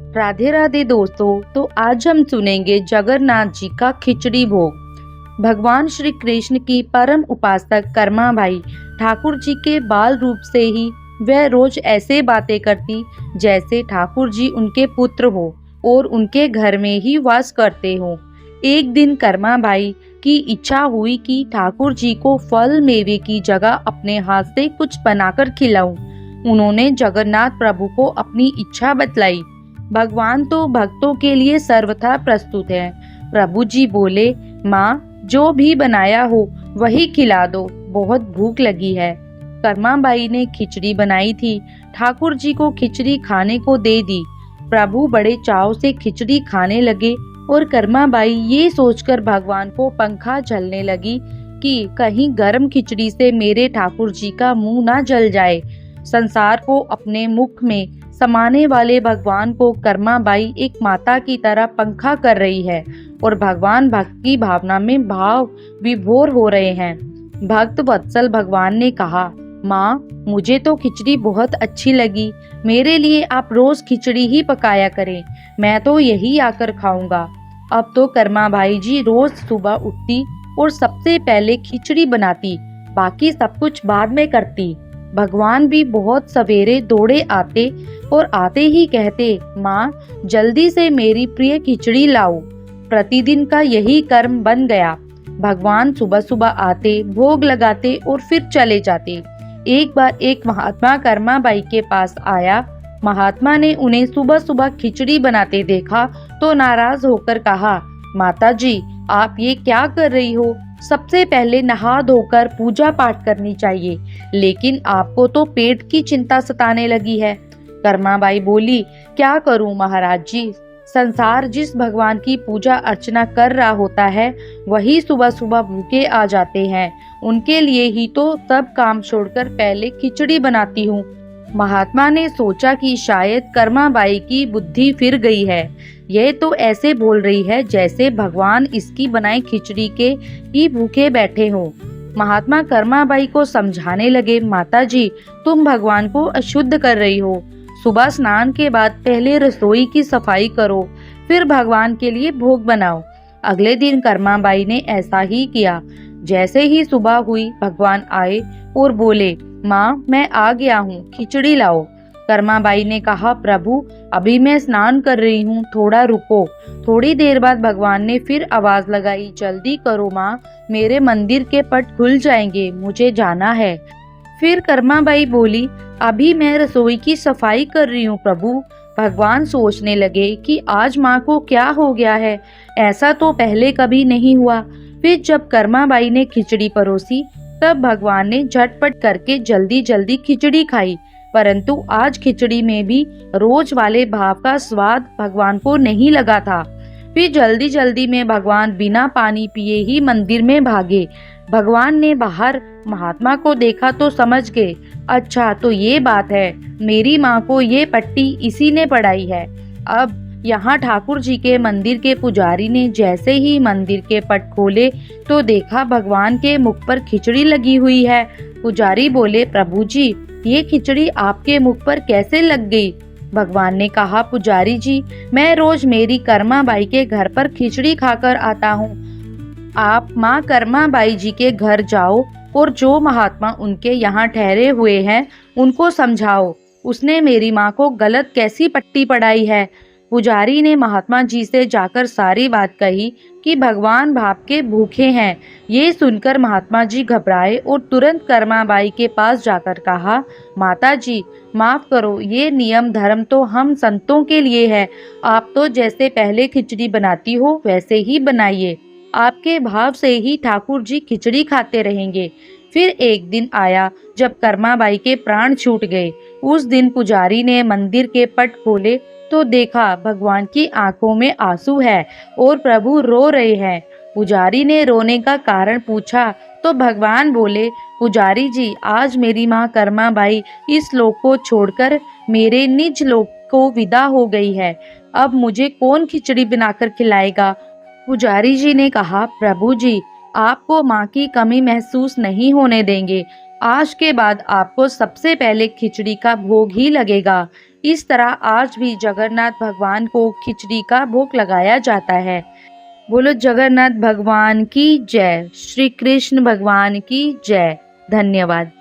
राधे राधे दोस्तों। तो आज हम सुनेंगे जगन्नाथ जी का खिचड़ी भोग। भगवान श्री कृष्ण की परम उपासक कर्माबाई ठाकुर जी के बाल रूप से ही वह रोज ऐसे बातें करती जैसे ठाकुर जी उनके पुत्र हो और उनके घर में ही वास करते हो। एक दिन कर्माबाई की इच्छा हुई कि ठाकुर जी को फल मेवे की जगह अपने हाथ से कुछ बनाकर खिलाऊं। उन्होंने जगन्नाथ प्रभु को अपनी इच्छा बतलाई। भगवान तो भक्तों के लिए सर्वथा प्रस्तुत है। प्रभु जी बोले, माँ जो भी बनाया हो वही खिला दो, बहुत भूख लगी है। कर्माबाई ने खिचड़ी बनाई थी। ठाकुर जी को खिचड़ी खाने को दे दी। प्रभु बड़े चाव से खिचड़ी खाने लगे और कर्माबाई ये सोचकर भगवान को पंखा झलने लगी कि कहीं गर्म खिचड़ी से मेरे ठाकुर जी का मुंह ना जल जाए। संसार को अपने मुख में समाने वाले भगवान को कर्माबाई एक माता की तरह पंखा कर रही है और भगवान भक्त की भावना में भाव विभोर हो रहे हैं। भक्त वत्सल भगवान ने कहा, माँ मुझे तो खिचड़ी बहुत अच्छी लगी, मेरे लिए आप रोज खिचड़ी ही पकाया करें, मैं तो यही आकर खाऊंगा। अब तो कर्माबाई जी रोज सुबह उठती और सबसे पहले खिचड़ी बनाती, बाकी सब कुछ बाद में करती। भगवान भी बहुत सवेरे दौड़े आते और आते ही कहते, माँ जल्दी से मेरी प्रिय खिचड़ी लाओ। प्रतिदिन का यही कर्म बन गया। भगवान सुबह सुबह आते, भोग लगाते और फिर चले जाते। एक बार एक महात्मा कर्माबाई के पास आया। महात्मा ने उन्हें सुबह सुबह खिचड़ी बनाते देखा तो नाराज होकर कहा, माता जी आप ये क्या कर रही हो? सबसे पहले नहा धोकर पूजा पाठ करनी चाहिए, लेकिन आपको तो पेट की चिंता सताने लगी है। कर्माबाई बोली, क्या करूं महाराज जी, संसार जिस भगवान की पूजा अर्चना कर रहा होता है वही सुबह सुबह भूखे आ जाते हैं, उनके लिए ही तो सब काम छोड़कर पहले खिचड़ी बनाती हूँ। महात्मा ने सोचा कि शायद कर्माबाई की बुद्धि फिर गई है। यह तो ऐसे बोल रही है जैसे भगवान इसकी बनाई खिचड़ी के ही भूखे बैठे हो। महात्मा कर्माबाई को समझाने लगे, माता जी तुम भगवान को अशुद्ध कर रही हो। सुबह स्नान के बाद पहले रसोई की सफाई करो, फिर भगवान के लिए भोग बनाओ। अगले दिन कर्माबाई ने ऐसा ही किया। जैसे ही सुबह हुई भगवान आए और बोले, माँ मैं आ गया हूँ, खिचड़ी लाओ। कर्माबाई ने कहा, प्रभु अभी मैं स्नान कर रही हूँ, थोड़ा रुको। थोड़ी देर बाद भगवान ने फिर आवाज लगाई, जल्दी करो माँ, मेरे मंदिर के पट खुल जाएंगे, मुझे जाना है। फिर कर्माबाई बोली, अभी मैं रसोई की सफाई कर रही हूँ प्रभु। भगवान सोचने लगे कि आज माँ को क्या हो गया है, ऐसा तो पहले कभी नहीं हुआ। फिर जब कर्माबाई ने खिचड़ी परोसी तब भगवान ने झटपट करके जल्दी जल्दी खिचड़ी खाई, परंतु आज खिचड़ी में भी रोज वाले भाव का स्वाद भगवान को नहीं लगा था। फिर जल्दी जल्दी में भगवान बिना पानी पिए ही मंदिर में भागे। भगवान ने बाहर महात्मा को देखा तो समझ गए, अच्छा तो ये बात है, मेरी माँ को ये पट्टी इसी ने पढ़ाई है। अब यहाँ ठाकुर जी के मंदिर के पुजारी ने जैसे ही मंदिर के पट खोले तो देखा भगवान के मुख पर खिचड़ी लगी हुई है। पुजारी बोले, प्रभु जी ये खिचड़ी आपके मुख पर कैसे लग गई? भगवान ने कहा, पुजारी जी मैं रोज मेरी कर्माबाई के घर पर खिचड़ी खाकर आता हूँ। आप माँ कर्माबाई जी के घर जाओ और जो महात्मा उनके यहाँ ठहरे हुए हैं उनको समझाओ, उसने मेरी माँ को गलत कैसी पट्टी पढ़ाई है। पुजारी ने महात्मा जी से जाकर सारी बात कही कि भगवान भाप के भूखे हैं। ये सुनकर महात्मा जी घबराए और तुरंत कर्माबाई के पास जाकर कहा, माता जी माफ करो, ये नियम धर्म तो हम संतों के लिए है, आप तो जैसे पहले खिचड़ी बनाती हो वैसे ही बनाइए, आपके भाव से ही ठाकुर जी खिचड़ी खाते रहेंगे। फिर एक दिन आया जब कर्माबाई के प्राण छूट गए। उस दिन पुजारी ने मंदिर के पट खोले तो देखा भगवान की आंखों में आंसू है और प्रभु रो रहे हैं। पुजारी ने रोने का कारण पूछा तो भगवान बोले, पुजारी जी आज मेरी माँ कर्माबाई इस लोक को छोड़कर मेरे निज लोक को विदा हो गई है, अब मुझे कौन खिचड़ी बनाकर खिलाएगा? पुजारी जी ने कहा, प्रभु जी आपको माँ की कमी महसूस नहीं होने देंगे, आज के बाद आपको सबसे पहले खिचड़ी का भोग ही लगेगा। इस तरह आज भी जगन्नाथ भगवान को खिचड़ी का भोग लगाया जाता है। बोलो जगन्नाथ भगवान की जय, श्री कृष्ण भगवान की जय। धन्यवाद।